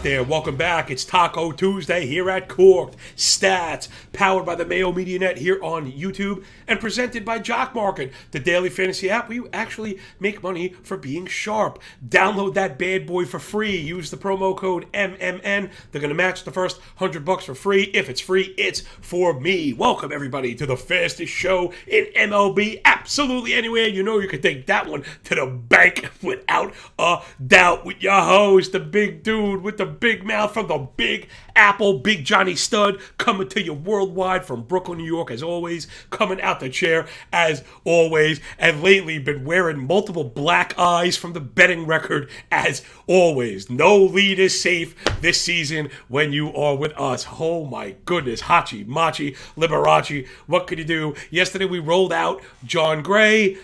there? Welcome back. It's Taco Tuesday here at Corked Stats, powered by the Mayo Media Net here on YouTube and presented by Jock Market, the daily fantasy app where you actually make money for being sharp. Download that bad boy for free. Use the promo code MMN. They're going to match the first $100 for free. If it's free, it's for me. Welcome, everybody, to the fastest show in MLB. Absolutely anywhere. You know you can take that one to the bank without a doubt with your host, the big dude with the big mouth from the Big Apple, Big Johnny Stud, coming to you worldwide from Brooklyn, New York, as always, coming out the chair, as always, and lately been wearing multiple black eyes from the betting record, as always. No lead is safe this season when you are with us. Oh my goodness, Hachi, Machi, Liberace, what could you do? Yesterday we rolled out John Gray.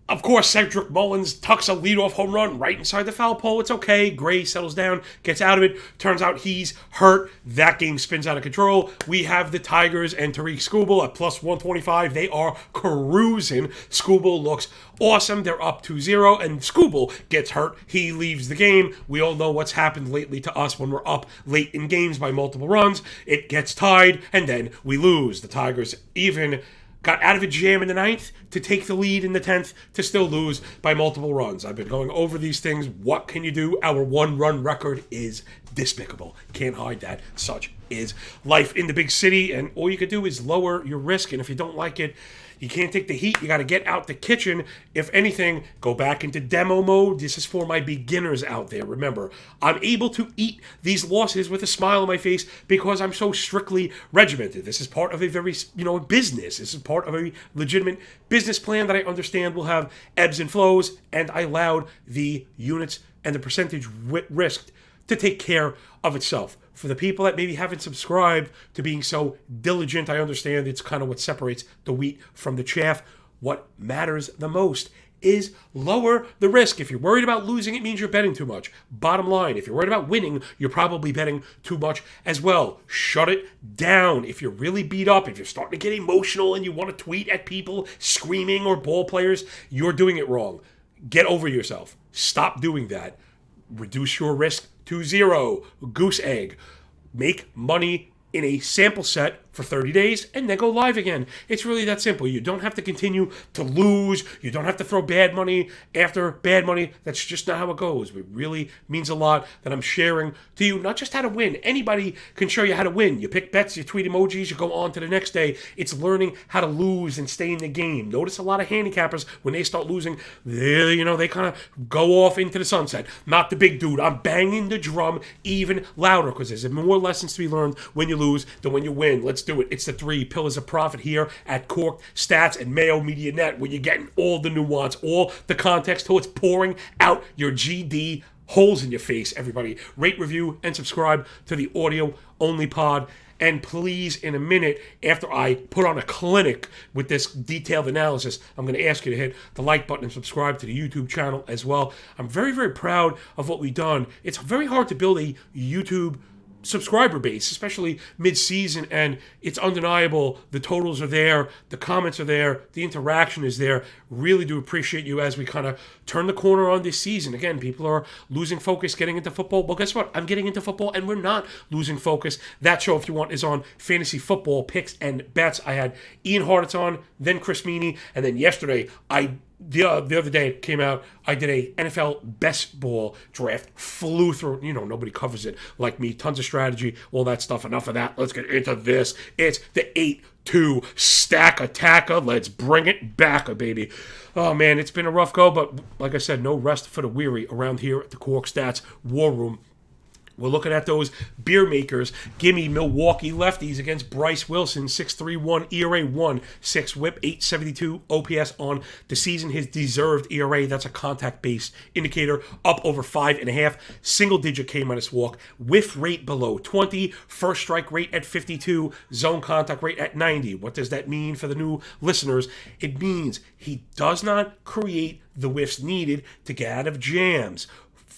Of course, Cedric Mullins tucks a leadoff home run right inside the foul pole. It's okay. Gray settles down, gets out of it. Turns out he's hurt. That game spins out of control. We have the Tigers and Tariq Skubal at plus 125. They are cruising. Skubal looks awesome. They're up 2-0, and Skubal gets hurt. He leaves the game. We all know what's happened lately to us when we're up late in games by multiple runs. It gets tied, and then we lose. The Tigers even got out of a jam in the 9th to take the lead in the 10th to still lose by multiple runs. I've been going over these things. What can you do? Our one-run record is despicable. Can't hide that. Such is life in the big city, and all you can do is lower your risk, and if you don't like it, you can't take the heat. You got to get out the kitchen. If anything, go back into demo mode. This is for my beginners out there. Remember, I'm able to eat these losses with a smile on my face because I'm so strictly regimented. This is part of a very, business. This is part of a legitimate business plan that I understand will have ebbs and flows, and I allowed the units and the percentage risked to take care of itself. For the people that maybe haven't subscribed to being so diligent, I understand it's kind of what separates the wheat from the chaff. What matters the most is lower the risk. If you're worried about losing, it means you're betting too much. Bottom line, if you're worried about winning, you're probably betting too much as well. Shut it down. If you're really beat up, if you're starting to get emotional and you want to tweet at people screaming or ball players, you're doing it wrong. Get over yourself. Stop doing that. Reduce your risk to 0. Goose egg. Make money in a sample set for 30 days and then go live again. It's really that simple. You don't have to continue to lose. You don't have to throw bad money after bad money. That's just not how it goes. It really means a lot that I'm sharing to you, not just how to win. Anybody can show you how to win. You pick bets, you tweet emojis, you go on to the next day. It's learning how to lose and stay in the game. Notice a lot of handicappers, when they start losing, they kind of go off into the sunset. Not the big dude. I'm banging the drum even louder because there's more lessons to be learned when you lose than when you win. Let's do it. It's the 3 pillars of profit here at Corked Stats and Mayo Media Net, where you're getting all the nuance, all the context till it's pouring out your GD holes in your face, everybody. Rate, review, and subscribe to the audio-only pod. And please, in a minute, after I put on a clinic with this detailed analysis, I'm going to ask you to hit the like button and subscribe to the YouTube channel as well. I'm very, very proud of what we've done. It's very hard to build a YouTube subscriber base, especially mid-season, and it's undeniable. The totals are there, the comments are there, the interaction is there. Really do appreciate you as we kind of turn the corner on this season. Again, people are losing focus, getting into football. Well, guess what? I'm getting into football, and we're not losing focus. That show, if you want, is on fantasy football picks and bets. I had Ian Hartitz on, then Chris Meany, and then yesterday, the other day it came out, I did a NFL best ball draft, flew through, nobody covers it like me, tons of strategy, all that stuff. Enough of that. Let's get into this. It's the 8-2 stack attacker. Let's bring it back, baby. Oh man, it's been a rough go, but like I said, no rest for the weary around here at the Cork Stats War Room. We're looking at those beer makers. Gimme Milwaukee lefties against Bryce Wilson, 6.31 ERA, 1.6 whip, 8.72 OPS on the season. His deserved ERA, that's a contact-based indicator, up over 5.5. Single-digit K-minus walk. Whiff rate below 20. First strike rate at 52. Zone contact rate at 90. What does that mean for the new listeners? It means he does not create the whiffs needed to get out of jams.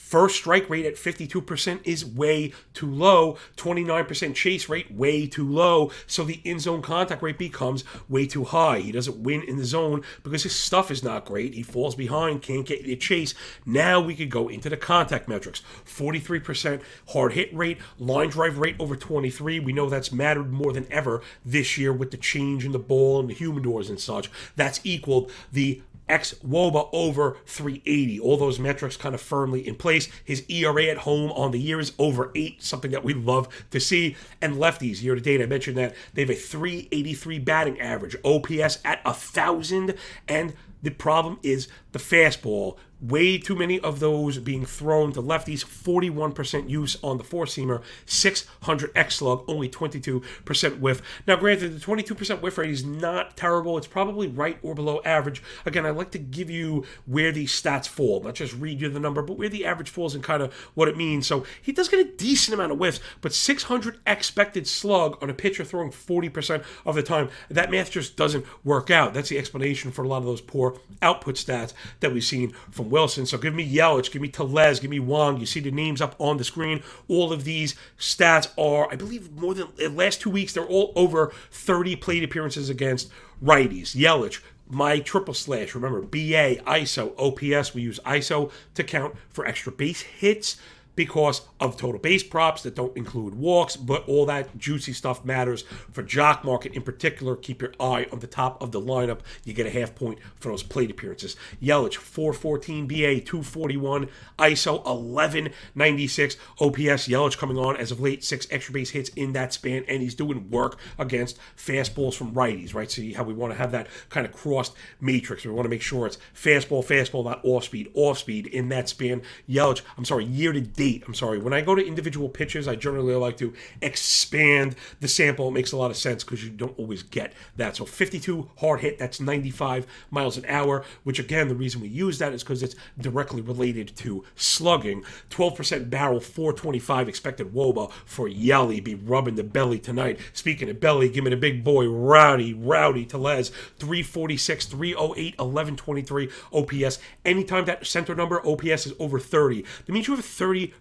First strike rate at 52% is way too low. 29% chase rate, way too low. So the in-zone contact rate becomes way too high. He doesn't win in the zone because his stuff is not great. He falls behind, can't get the chase. Now we could go into the contact metrics. 43% hard hit rate, line drive rate over 23. We know that's mattered more than ever this year with the change in the ball and the humidors and such. That's equaled the ex-WOBA over 380. All those metrics kind of firmly in place. His ERA at home on the year is over 8, something that we love to see. And lefties, year to date, I mentioned that they have a 383 batting average, OPS at 1,000, and the problem is the fastball. Way too many of those being thrown to lefties. 41% use on the four-seamer. 600 X-slug, only 22% whiff. Now, granted, the 22% whiff rate is not terrible. It's probably right or below average. Again, I like to give you where these stats fall. Not just read you the number, but where the average falls and kind of what it means. So he does get a decent amount of whiffs, but 600 expected slug on a pitcher throwing 40% of the time, that math just doesn't work out. That's the explanation for a lot of those poor output stats that we've seen from Wilson. So give me Yelich, give me Tellez, give me Wong. You see the names up on the screen. All of these stats are, I believe, more than the last 2 weeks, they're all over 30 plate appearances against righties. Yelich, my triple slash, remember, BA, ISO, OPS. We use ISO to count for extra base hits because of total base props that don't include walks, but all that juicy stuff matters for Jock Market in particular. Keep your eye on the top of the lineup. You get a half point for those plate appearances. Yelich, 414 BA, 241 ISO, 1196 OPS. Yelich coming on as of late, 6 extra base hits in that span, and he's doing work against fastballs from righties, right? See how we want to have that kind of crossed matrix. We want to make sure it's fastball, not off speed in that span. Yelich, year to date. When I go to individual pitches, I generally like to expand the sample. It makes a lot of sense because you don't always get that. So 52 hard hit, that's 95 miles an hour, which again, the reason we use that is because it's directly related to slugging. 12% barrel, 425 expected WOBA for Yelly. Be rubbing the belly tonight. Speaking of belly, give me the big boy, Rowdy Tellez, 346, 308, 1123 OPS. Anytime that center number OPS is over 30, that means you have a 30%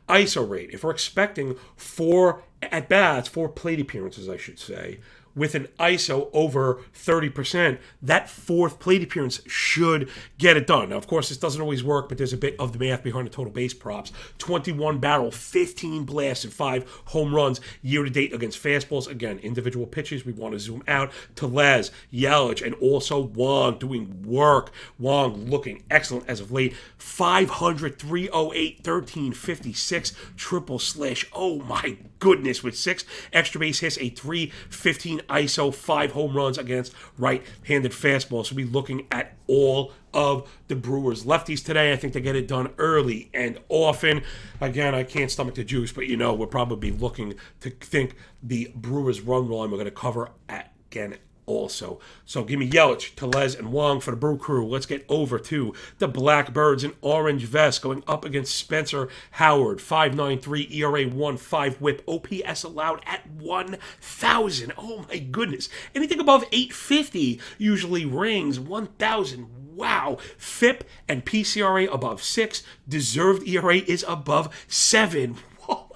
ISO rate. If we're expecting 4 at-bats, 4 plate appearances, I should say, with an ISO over 30%, that 4th plate appearance should get it done. Now, of course, this doesn't always work, but there's a bit of the math behind the total base props. 21 barrel, 15 blasts, and 5 home runs year-to-date against fastballs. Again, individual pitches, we want to zoom out. Tellez, Yelich, and also Wong doing work. Wong looking excellent as of late. 500, 308, 1356, triple slash. Oh, my goodness, with 6 extra base hits, a 315 ISO, 5 home runs against right-handed fastballs. So we'll be looking at all of the Brewers lefties today. I think they get it done early and often. Again, I can't stomach the juice, but we'll probably be looking to think the Brewers run line we're going to cover again also. So give me Yelich, Tellez, and Wong for the Brew Crew. Let's get over to the Blackbirds in orange vest going up against Spencer Howard. 5.93 ERA, 1.5 whip, OPS allowed at 1,000. Oh my goodness. Anything above 850 usually rings 1,000. Wow. FIP and PCRA above 6. Deserved ERA is above 7.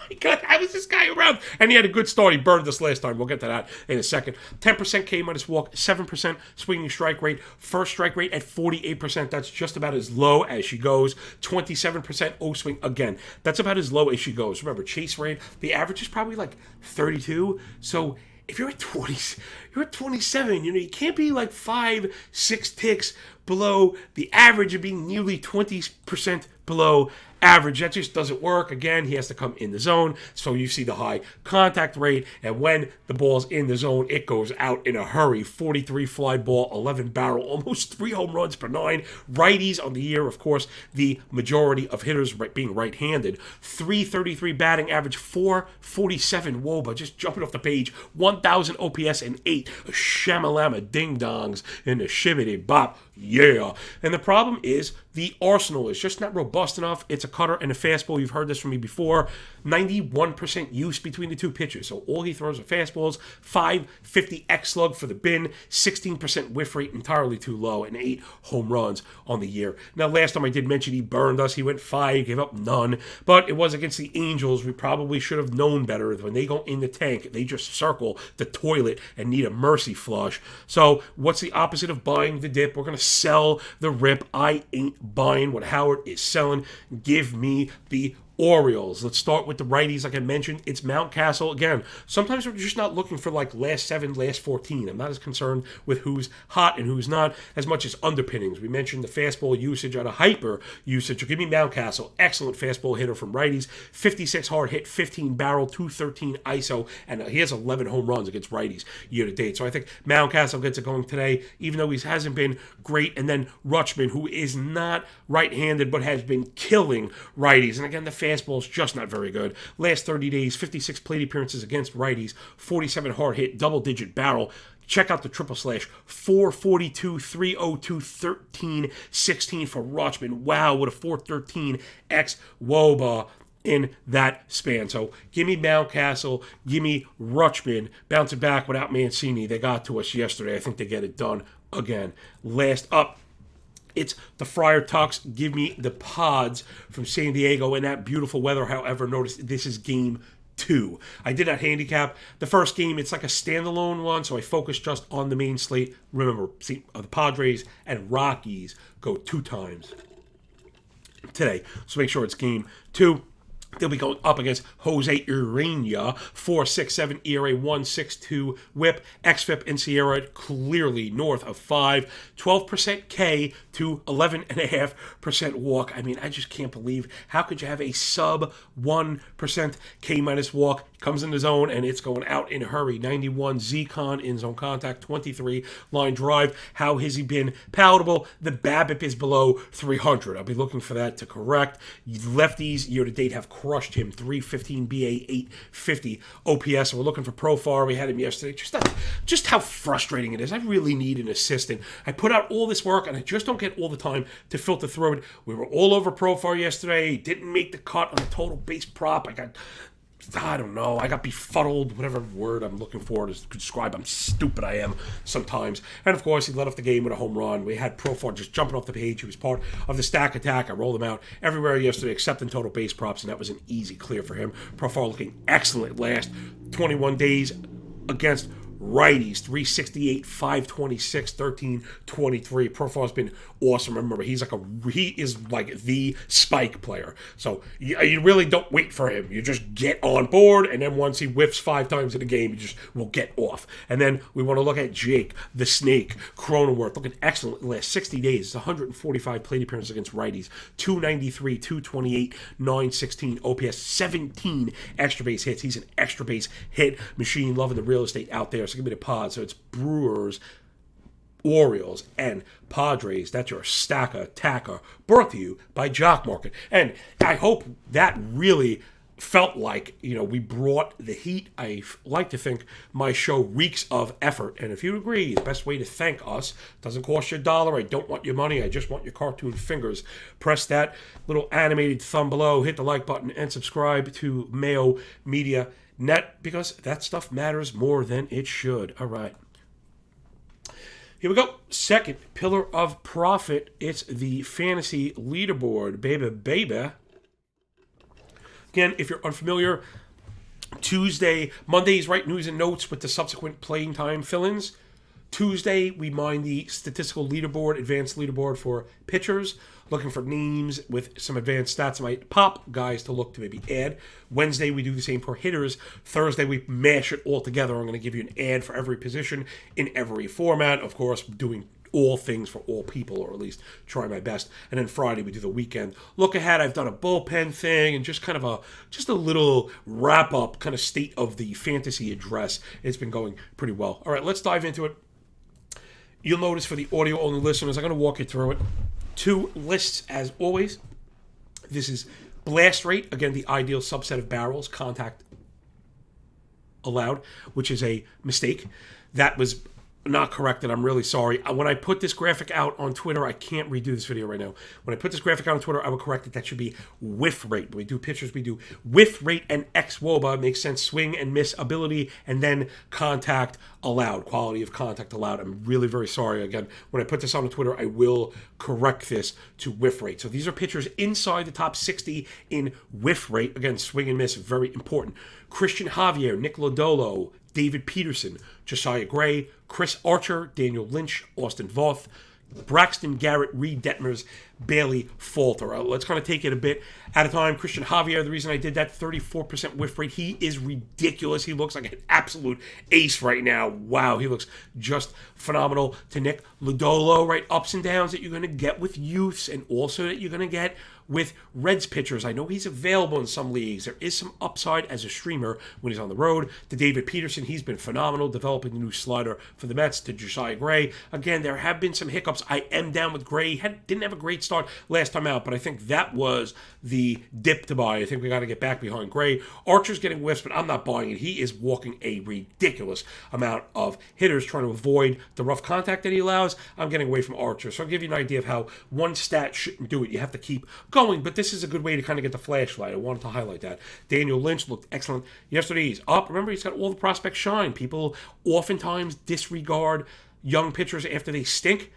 My God, how is this guy around? And he had a good start. He burned this last time. We'll get to that in a second. 10% K minus walk, 7% swinging strike rate. First strike rate at 48%. That's just about as low as she goes. 27% O swing. Again, that's about as low as she goes. Remember, chase rate, the average is probably like 32. So if you're at 20, you're at 27. You can't be like 5, 6 ticks below the average of being nearly 20% below average. That just doesn't work. Again, he has to come in the zone, so you see the high contact rate, and when the ball's in the zone, it goes out in a hurry. 43 fly ball, 11 barrel, almost 3 home runs per 9. Righties on the year, of course, the majority of hitters being right-handed. 333 batting average, 447 WOBA, just jumping off the page. 1,000 OPS and 8 shamalama ding-dongs in the shibbity bop. Yeah. And the problem is The arsenal is just not robust enough. It's a cutter and a fastball. You've heard this from me before. 91% use between the two pitches. So all he throws are fastballs. 550 X slug for the bin. 16% whiff rate, entirely too low, and 8 home runs on the year. Now, last time I did mention he burned us. He went 5, gave up none. But it was against the Angels. We probably should have known better. When they go in the tank, they just circle the toilet and need a mercy flush. So what's the opposite of buying the dip? We're going to sell the rip. I ain't buying what Howard is selling. Give me the Orioles. Let's start with the righties. Like I mentioned, it's Mountcastle. Again, sometimes we're just not looking for like last 7, last 14. I'm not as concerned with who's hot and who's not as much as underpinnings. We mentioned the fastball usage out of hyper usage. So give me Mountcastle. Excellent fastball hitter from righties. 56 hard hit, 15 barrel, 213 ISO, and he has 11 home runs against righties year to date. So I think Mountcastle gets it going today, even though he hasn't been great. And then Rutschman, who is not right-handed but has been killing righties. And again, the fastball is just not very good. Last 30 days, 56 plate appearances against righties, 47 hard hit, double-digit barrel. Check out the triple slash, 442, 302, 1316 for Rutschman. Wow, what a 413 ex-Woba in that span. So give me Mountcastle, give me Rutschman. Bouncing back without Mancini. They got to us yesterday. I think they get it done again. Last up, it's the Friar Tucks. Give me the Pods from San Diego in that beautiful weather. However, notice this is game 2. I did not handicap the first game. It's like a standalone one, so I focused just on the main slate. Remember, see, the Padres and Rockies go 2 times today. So make sure it's game 2. They'll be going up against Jose Urena, 4.67 ERA, 1.62 WHIP, xFIP and Sierra clearly north of 5, 12% K to 11.5% walk. I mean, I just can't believe how could you have a sub 1% K minus walk? Comes in the zone and it's going out in a hurry. 91 Z-Con in zone contact, 23 line drive. How has he been palatable? The BABIP is below 300. I'll be looking for that to correct. Lefties year to date have crushed him. 315 BA, 850 OPS. So we're looking for Profar. We had him yesterday. Just how frustrating it is. I really need an assistant. I put out all this work and I just don't get all the time to filter through it. We were all over Profar yesterday. Didn't make the cut on the total base prop. I don't know. I got befuddled, whatever word I'm looking for to describe how stupid I am sometimes. And of course, he led off the game with a home run. We had Profar just jumping off the page. He was part of the stack attack. I rolled him out everywhere yesterday except in total base props, and that was an easy clear for him. Profar looking excellent last 21 days against righties, 368, 526, 1323. Profar's been awesome. Remember, he is like the spike player. So you really don't wait for him. You just get on board, and then once he whiffs 5 times in a game, you just will get off. And then we want to look at Jake, the Snake, Cronenworth, looking excellent in the last 60 days. 145 plate appearances against righties, 293, 228, 916 OPS, 17 extra base hits. He's an extra base hit machine, loving the real estate out there. So give me the Pods. So it's Brewers, Orioles, and Padres. That's your stacker tacker, brought to you by Jock Market. And I hope that really felt like, we brought the heat. I like to think my show reeks of effort. And if you agree, the best way to thank us, doesn't cost you $1. I don't want your money. I just want your cartoon fingers. Press that little animated thumb below, hit the like button, and subscribe to Mayo Media Net, because that stuff matters more than it should. All right. Here we go. Second pillar of profit. It's the fantasy leaderboard. Baby. Again, if you're unfamiliar, Mondays write news and notes with the subsequent playing time fill-ins. Tuesday, we mine the statistical leaderboard, advanced leaderboard for pitchers, looking for names with some advanced stats that might pop, guys to look to maybe add. Wednesday, we do the same for hitters. Thursday, we mash it all together. I'm going to give you an ad for every position in every format. Of course, doing all things for all people, or at least try my best. And then Friday, we do the weekend look ahead. I've done a bullpen thing and just a little wrap up kind of state of the fantasy address. It's been going pretty well. All right, let's dive into it. You'll notice for the audio only listeners, I'm going to walk you through it. 2 lists as always. This is blast rate, again, the ideal subset of barrels, contact allowed, which is a mistake. That was not corrected. I'm really sorry. When I put this graphic out on Twitter, I can't redo this video right now. When I put this graphic out on Twitter, I will correct it. That should be whiff rate. When we do pitchers, we do whiff rate and xwOBA. Makes sense. Swing and miss ability, and then contact allowed. Quality of contact allowed. I'm really very sorry. Again, when I put this on Twitter, I will correct this to whiff rate. So these are pitchers inside the top 60 in whiff rate. Again, swing and miss, very important. Christian Javier, Nick Lodolo, David Peterson, Josiah Gray, Chris Archer, Daniel Lynch, Austin Voth, Braxton Garrett, Reed Detmers, Bailey Falter. Let's kind of take it a bit at a time. Christian Javier, the reason I did that, 34% whiff rate. He is ridiculous. He looks like an absolute ace right now. Wow, he looks just phenomenal. To Nick Lodolo, right? Ups and downs that you're going to get with youths and also that you're going to get with Reds pitchers. I know he's available in some leagues. There is some upside as a streamer when he's on the road. To David Peterson, he's been phenomenal, developing the new slider for the Mets. To Josiah Gray, again, there have been some hiccups. I am down with Gray. Didn't have a great start last time out, but I think that was the dip to buy. I think we got to get back behind Gray. Archer's getting whiffs, but I'm not buying it. He is walking a ridiculous amount of hitters trying to avoid the rough contact that he allows. I'm getting away from Archer. So I'll give you an idea of how one stat shouldn't do it. You have to keep going, but this is a good way to kind of get the flashlight. I wanted to highlight that. Daniel Lynch looked excellent yesterday. He's up. Remember, he's got all the prospect shine. People oftentimes disregard young pitchers after they stink.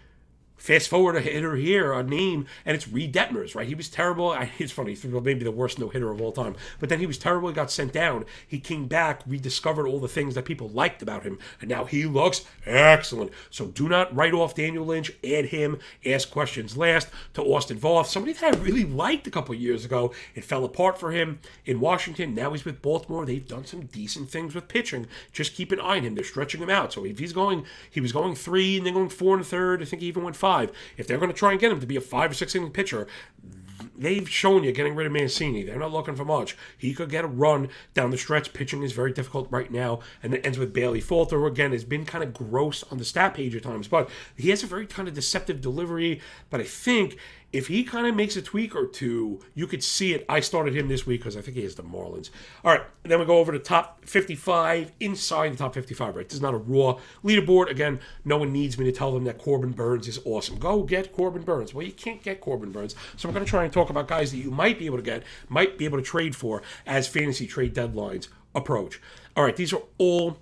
Fast forward a hitter here, a name, and it's Reed Detmers, right? He was terrible. It's funny, he threw maybe the worst no-hitter of all time. But then he was terrible. He got sent down. He came back, rediscovered all the things that people liked about him, and now he looks excellent. So do not write off Daniel Lynch. Add him. Ask questions last. To Austin Voth, somebody that I really liked a couple of years ago. It fell apart for him in Washington. Now he's with Baltimore. They've done some decent things with pitching. Just keep an eye on him. They're stretching him out. So if he was going 3 and then going 4 and a third. I think he even went 5. If they're going to try and get him to be a 5 or 6 inning pitcher, they've shown you getting rid of Mancini. They're not looking for much. He could get a run down the stretch. Pitching is very difficult right now. And it ends with Bailey Falter, who again has been kind of gross on the stat page at times, but he has a very kind of deceptive delivery. But I think if he kind of makes a tweak or two, you could see it. I started him this week because I think he has the Marlins. All right, then we go over to top 55, inside the top 55, right? This is not a raw leaderboard. Again, no one needs me to tell them that Corbin Burns is awesome. Go get Corbin Burns. Well, you can't get Corbin Burns. So I'm going to try and talk about guys that you might be able to get, might be able to trade for as fantasy trade deadlines approach. All right, these are all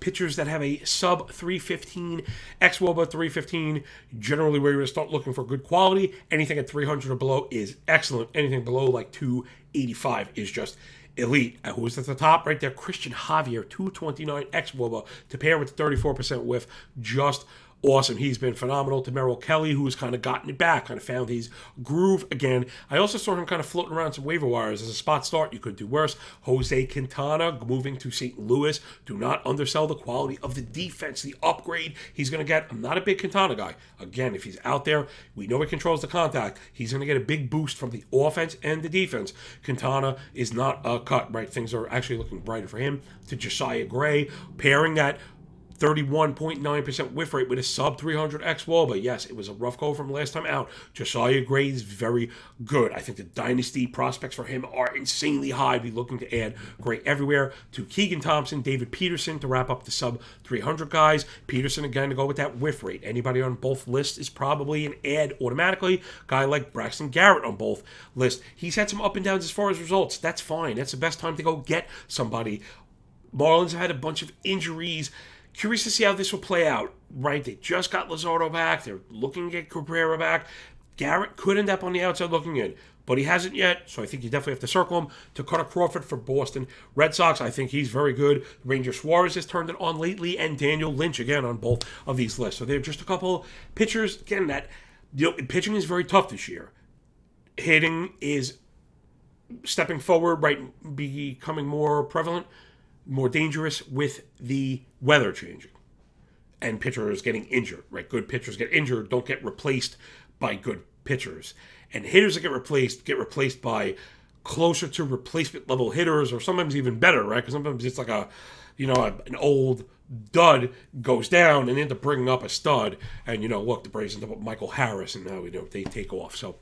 pitchers that have a sub 315, xwOBA 315, generally where you're going to start looking for good quality. Anything at 300 or below is excellent. Anything below like 285 is just elite. Who's at the top right there? Christian Javier, 229 xwOBA to pair with 34% whiff. Just awesome. He's been phenomenal. To Merrill Kelly, who's kind of gotten it back, kind of found his groove again. I also saw him kind of floating around some waiver wires as a spot start. You could do worse. Jose Quintana moving to St. Louis. Do not undersell the quality of the defense, the upgrade he's going to get. I'm not a big Quintana guy. Again, if he's out there, we know he controls the contact. He's going to get a big boost from the offense and the defense. Quintana is not a cut, right? Things are actually looking brighter for him. To Josiah Gray, pairing that 31.9% whiff rate with a sub 300 xwOBA. Yes, it was a rough go from last time out. Josiah Gray is very good. I think the dynasty prospects for him are insanely high. Be looking to add Gray everywhere. To Keegan Thompson, David Peterson to wrap up the sub 300 guys. Peterson again to go with that whiff rate. Anybody on both lists is probably an add automatically. Guy like Braxton Garrett on both lists. He's had some up and downs as far as results. That's fine. That's the best time to go get somebody. Marlins have had a bunch of injuries. Curious to see how this will play out, right? They just got Luzardo back. They're looking to get Cabrera back. Garrett could end up on the outside looking in, but he hasn't yet, so I think you definitely have to circle him. To Carter Crawford for Boston Red Sox, I think he's very good. Ranger Suarez has turned it on lately, and Daniel Lynch again on both of these lists. So they're just a couple pitchers, again, that pitching is very tough this year. Hitting is stepping forward, right, becoming more prevalent, more dangerous with the weather changing and pitchers getting injured, right? Good pitchers get injured, don't get replaced by good pitchers. And hitters that get replaced by closer to replacement level hitters, or sometimes even better, right? Because sometimes it's like an old dud goes down and end up bringing up a stud. And, look, the Braves end up with Michael Harris, and now they take off. So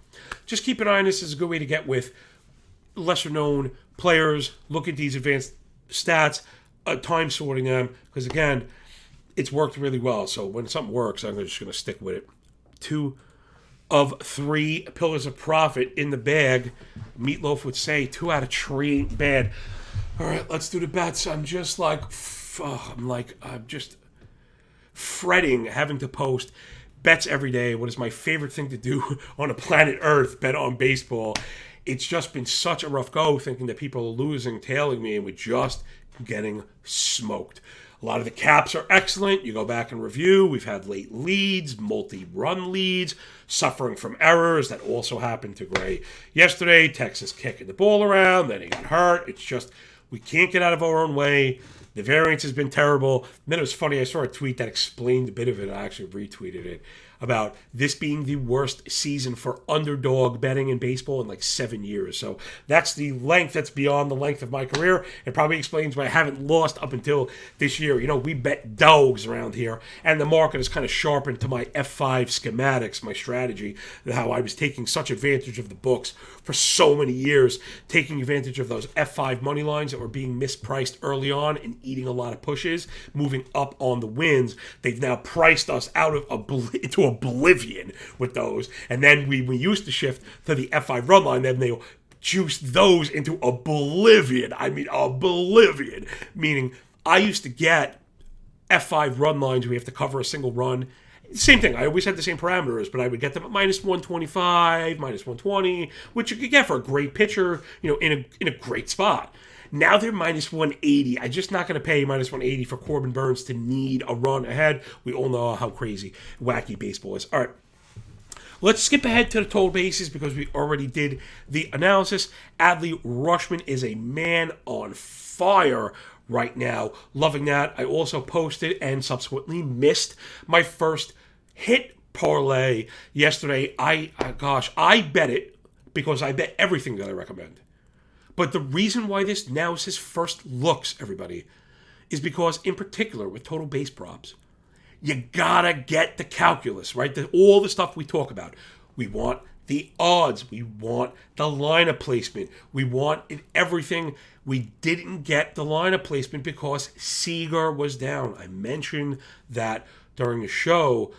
just keep an eye on this. This is a good way to get with lesser known players. Look at these advanced stats, time sorting them, because again, it's worked really well. So when something works, I'm just going to stick with it. 2 of 3 pillars of profit in the bag. Meatloaf would say 2 out of 3 ain't bad. All right, let's do the bets. I'm just I'm just fretting having to post bets every day. What is my favorite thing to do on the planet Earth? Bet on baseball. It's just been such a rough go thinking that people are losing, tailing me, and we're just getting smoked. A lot of the caps are excellent. You go back and review. We've had late leads, multi-run leads, suffering from errors that also happened to Gray yesterday. Texas kicking the ball around, then he got hurt. It's just, we can't get out of our own way. The variance has been terrible. And then it was funny, I saw a tweet that explained a bit of it. I actually retweeted it about this being the worst season for underdog betting in baseball in like 7 years. So that's the length, that's beyond the length of my career. It probably explains why I haven't lost up until this year. You know, we bet dogs around here, and the market has kind of sharpened to my F5 schematics, my strategy, how I was taking such advantage of the books for so many years, taking advantage of those F5 money lines that were being mispriced early on and eating a lot of pushes, moving up on the wins. They've now priced us out of into oblivion with those, and then we used to shift to the F5 run line, then they juiced those into oblivion. I mean oblivion, meaning I used to get F5 run lines, we have to cover a single run. Same thing, I always had the same parameters, but I would get them at minus 125, minus 120, which you could get for a great pitcher, you know, in a great spot. Now they're minus 180. I'm just not going to pay minus 180 for Corbin Burns to need a run ahead. We all know how crazy, wacky baseball is. All right, let's skip ahead to the total bases because we already did the analysis. Adley Rutschman is a man on fire right now. Loving that. I also posted and subsequently missed my first hit parlay yesterday. I bet it because I bet everything that I recommend. But the reason why this now is his first looks, everybody, is because, in particular, with total base props, you gotta get the calculus, right? All the stuff we talk about. We want the odds. We want the lineup placement. We want everything. We didn't get the lineup placement because Seager was down. I mentioned that during the show.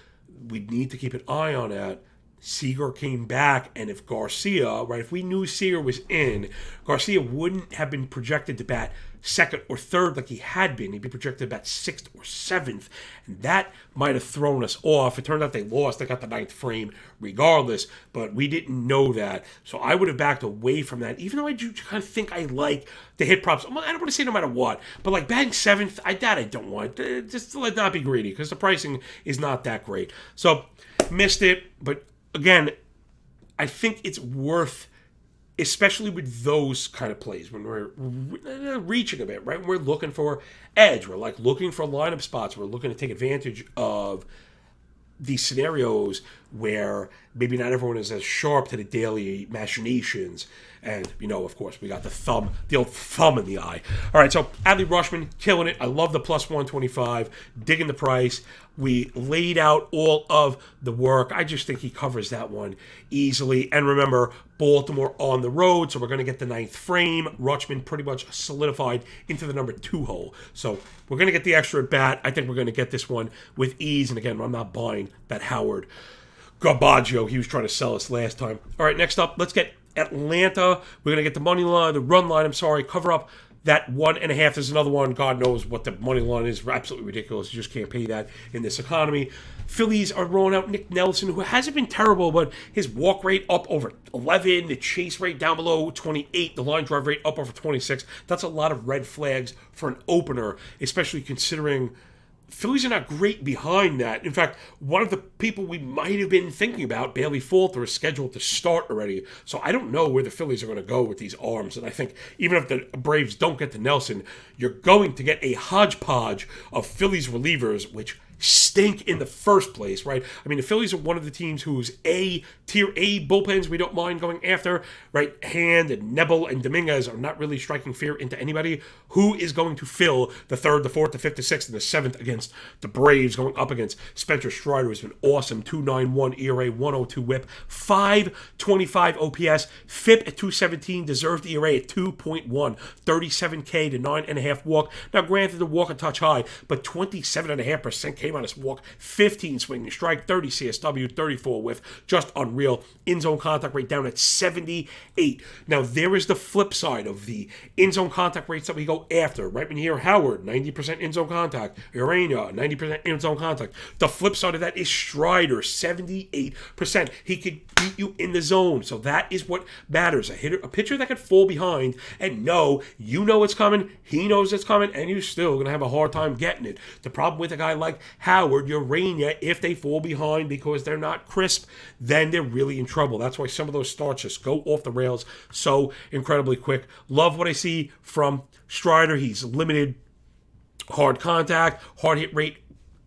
We need to keep an eye on that. Seager came back, and if Garcia, right, if we knew Seager was in, Garcia wouldn't have been projected to bat second or third like he had been. He'd be projected to bat sixth or seventh, and that might have thrown us off. It turned out they lost. They got the ninth frame regardless, but we didn't know that. So I would have backed away from that, even though I do kind of think I like the hit props. I don't want to say no matter what, but like batting seventh, I don't want. Just let not be greedy because the pricing is not that great. So missed it, but again, I think it's worth, especially with those kind of plays, when we're reaching a bit, right? When we're looking for edge, we're like looking for lineup spots, we're looking to take advantage of these scenarios where maybe not everyone is as sharp to the daily machinations. And, you know, of course, we got the old thumb in the eye. All right, so Adley Rutschman, killing it. I love the plus 125, digging the price. We laid out all of the work. I just think he covers that one easily. And remember, Baltimore on the road, so we're going to get the ninth frame. Rutschman pretty much solidified into the number 2 hole. So we're going to get the extra at bat. I think we're going to get this one with ease. And again, I'm not buying that Howard Garbaggio he was trying to sell us last time. All right, next up, let's get Atlanta. We're going to get the money line, the run line, cover up that 1.5. There's another one. God knows what the money line is. Absolutely ridiculous. You just can't pay that in this economy. Phillies are rolling out Nick Nelson, who hasn't been terrible, but his walk rate up over 11, the chase rate down below 28, the line drive rate up over 26. That's a lot of red flags for an opener, especially considering Phillies are not great behind that. In fact, one of the people we might have been thinking about, Bailey Falter, is scheduled to start already. So I don't know where the Phillies are going to go with these arms. And I think even if the Braves don't get to Nelson, you're going to get a hodgepodge of Phillies relievers, which stink. stink in the first place, right? I mean, the Phillies are one of the teams whose tier A bullpens we don't mind going after, right? Hand and Nebel and Dominguez are not really striking fear into anybody. Who is going to fill the third, the fourth, the fifth, the sixth, and the seventh against the Braves, going up against Spencer Strider, who's been awesome. 2.91 ERA, 102 WHIP, 525 OPS, FIP at 217, deserved ERA at 2.1, 37K to 9.5 walk. Now, granted, the walk a touch high, but 27.5% came on his walk, 15 swinging strike, 30 CSW, 34 whiff, just unreal. In-zone contact rate down at 78. Now, there is the flip side of the in-zone contact rates that we go after. Right when you hear Howard, 90% in-zone contact, Urania, 90% in-zone contact. The flip side of that is Strider, 78%. He could beat you in the zone, so that is what matters. A pitcher that could fall behind and know you know it's coming, he knows it's coming, and you're still going to have a hard time getting it. The problem with a guy like Howard, Urania, if they fall behind because they're not crisp, then they're really in trouble. That's why some of those starts just go off the rails so incredibly quick. Love what I see from Strider. He's limited hard contact, hard hit rate,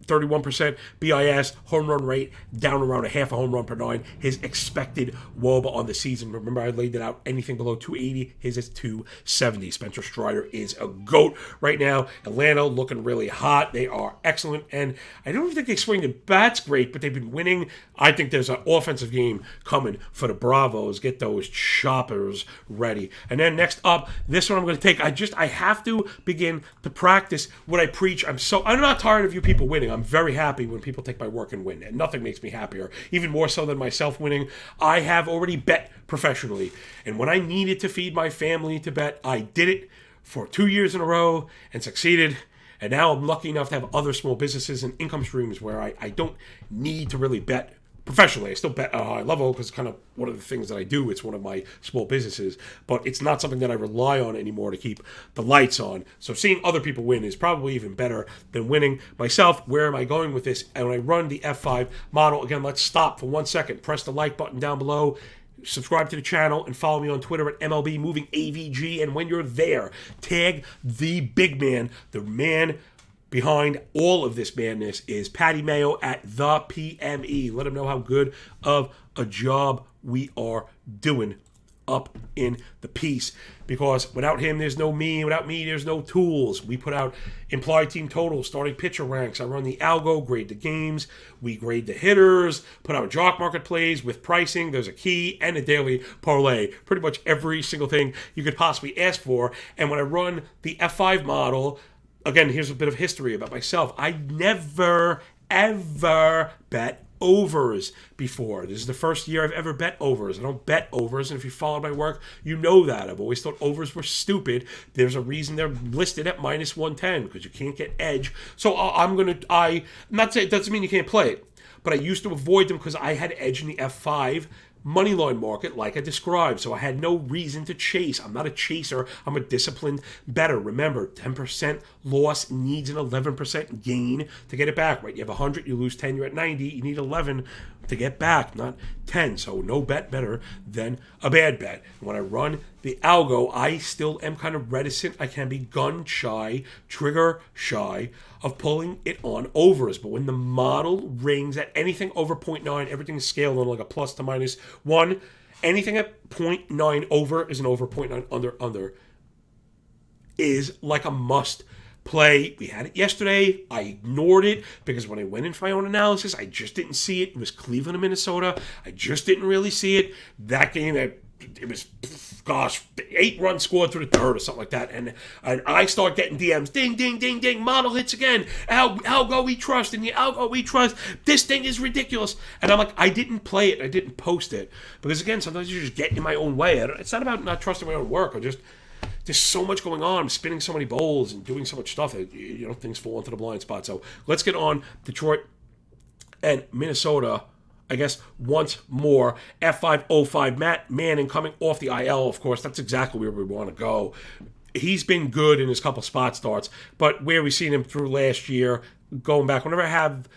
31%, BIS, home run rate, down around a half a home run per nine. His expected WOBA on the season, remember I laid it out, anything below 280, his is 270. Spencer Strider is a GOAT right now. Atlanta looking really hot. They are excellent, and I don't think they swing the bats great, but they've been winning. I think there's an offensive game coming for the Bravos. Get those choppers ready. And then next up, this one I'm going to take. I have to begin to practice what I preach. I'm not tired of you people winning. I'm very happy when people take my work and win, and nothing makes me happier, even more so than myself winning. I have already bet professionally, and when I needed to feed my family to bet, I did it for 2 years in a row and succeeded. And now I'm lucky enough to have other small businesses and income streams where I don't need to really bet professionally. I still bet at a high level because it's kind of one of the things that I do. It's one of my small businesses, but it's not something that I rely on anymore to keep the lights on. So seeing other people win is probably even better than winning myself. Where am I going with this? And when I run the F5 model, again, let's stop for 1 second. Press the like button down below. Subscribe to the channel and follow me on Twitter at MLB Moving AVG. And when you're there, tag the big man, the man behind all of this madness is Patty Mayo at the PME. Let him know how good of a job we are doing up in the piece, because without him there's no me, without me there's no tools. We put out implied team totals, starting pitcher ranks. I run the algo, grade the games, we grade the hitters, put out jock market plays with pricing. There's a key and a daily parlay, pretty much every single thing you could possibly ask for. And when I run the F5 model, again, here's a bit of history about myself. I never, ever bet overs before. This is the first year I've ever bet overs. I don't bet overs, and if you followed my work, you know that. I've always thought overs were stupid. There's a reason they're listed at minus 110, because you can't get edge. So I'm not saying it doesn't mean you can't play it, but I used to avoid them because I had edge in the F5 moneyline market like I described, so I had no reason to chase. I'm not a chaser. I'm a disciplined bettor. Remember, 10% loss needs an 11% gain to get it back, right? You have 100, you lose 10, you're at 90. You need 11 to get back, not 10. So no bet better than a bad bet. When I run the algo, I still am kind of reticent. I can be gun shy, trigger shy of pulling it on overs. But when the model rings at anything over 0.9, everything's scaled on like a plus to minus 1. Anything at 0.9 over is an over, 0.9 under is like a must play. We had it yesterday. I ignored it because when I went in for my own analysis, I just didn't see it. It was Cleveland and Minnesota. I just didn't really see it. That game, it was, 8 runs scored through the third or something like that. And I start getting DMs. Ding, ding, ding, ding. Model hits again. Algo we trust. And the algo we trust. This thing is ridiculous. And I'm like, I didn't play it. I didn't post it. Because again, sometimes you just get in my own way. It's not about not trusting my own work. There's so much going on. I'm spinning so many bowls and doing so much stuff that, things fall into the blind spot. So let's get on Detroit and Minnesota, I guess, once more. F505, Matt Manning coming off the IL, of course. That's exactly where we want to go. He's been good in his couple spot starts, but where we've seen him through last year, going back, whenever I have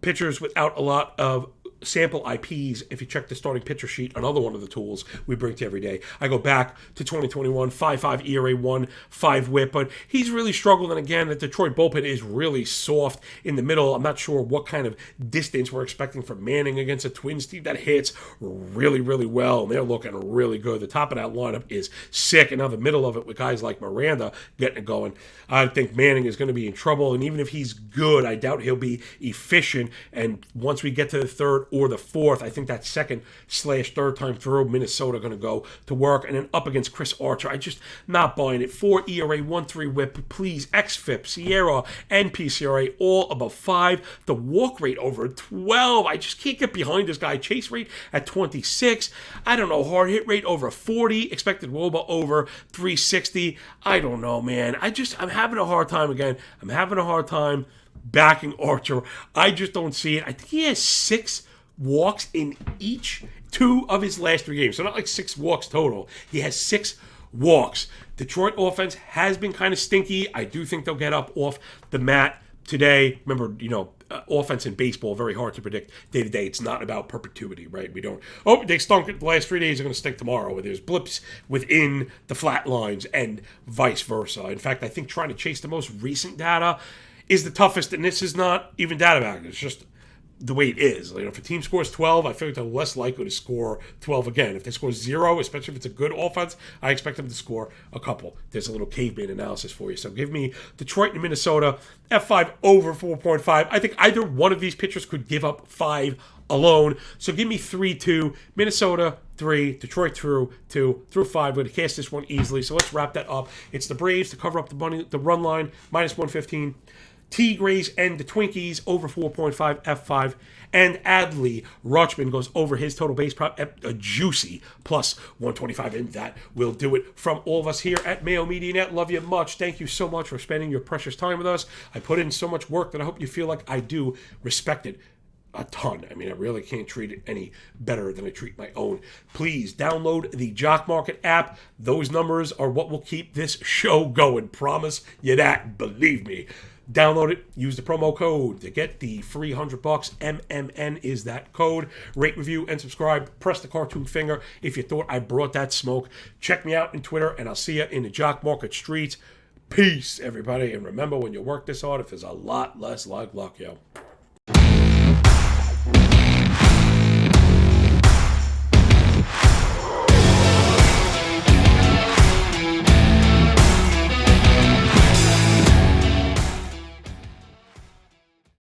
pitchers without a lot of sample IPs, if you check the starting pitcher sheet, another one of the tools we bring to you every day. I go back to 2021, 5.5 ERA, 1.5 whip, but he's really struggled. And again, the Detroit bullpen is really soft in the middle. I'm not sure what kind of distance we're expecting from Manning against a Twins team that hits really, really well, and they're looking really good. The top of that lineup is sick, and now the middle of it with guys like Miranda getting it going. I think Manning is going to be in trouble, and even if he's good, I doubt he'll be efficient. And once we get to the third or the fourth, I think that second/third time through, Minnesota going to go to work. And then up against Chris Archer, I just not buying it. 4 ERA, 1.3 whip, please. XFIP, Sierra, and PCRA all above 5. The walk rate over 12. I just can't get behind this guy. Chase rate at 26. I don't know. Hard hit rate over 40. Expected WOBA over 360. I don't know, man. I'm having a hard time again. I'm having a hard time backing Archer. I just don't see it. I think he has 6 walks in each 2 of his last 3 games. So not like 6 walks total. He has 6 walks. Detroit offense has been kind of stinky. I do think they'll get up off the mat today. Remember, offense in baseball, very hard to predict day to day. It's not about perpetuity, right? We don't, they stunk the last 3 days, are going to stink tomorrow. There's blips within the flat lines and vice versa. In fact, I think trying to chase the most recent data is the toughest, and this is not even data back. It's just the way it is. If a team scores 12, I feel like they're less likely to score 12 again. If they score 0, especially if it's a good offense, I expect them to score a couple. There's a little caveman analysis for you. So give me Detroit and Minnesota, F5 over 4.5. I think either one of these pitchers could give up 5 alone. So give me 3-2, Minnesota 3, Detroit through 5. We're going to cast this one easily. So let's wrap that up. It's the Braves to cover up the run line, minus 115. T-Grays and the Twinkies over 4.5, F5. And Adley Rutschman goes over his total base prop at a juicy plus 125. And that will do it from all of us here at Mayo Media Net. Love you much. Thank you so much for spending your precious time with us. I put in so much work that I hope you feel like I do respect it a ton. I mean, I really can't treat it any better than I treat my own. Please download the Jock Market app. Those numbers are what will keep this show going. Promise you that. Believe me. Download it. Use the promo code to get the free $100. MMN is that code. Rate, review, and subscribe. Press the cartoon finger if you thought I brought that smoke. Check me out on Twitter, and I'll see you in the Jock Market streets. Peace, everybody. And remember, when you work this hard, if there's a lot less like luck, yo.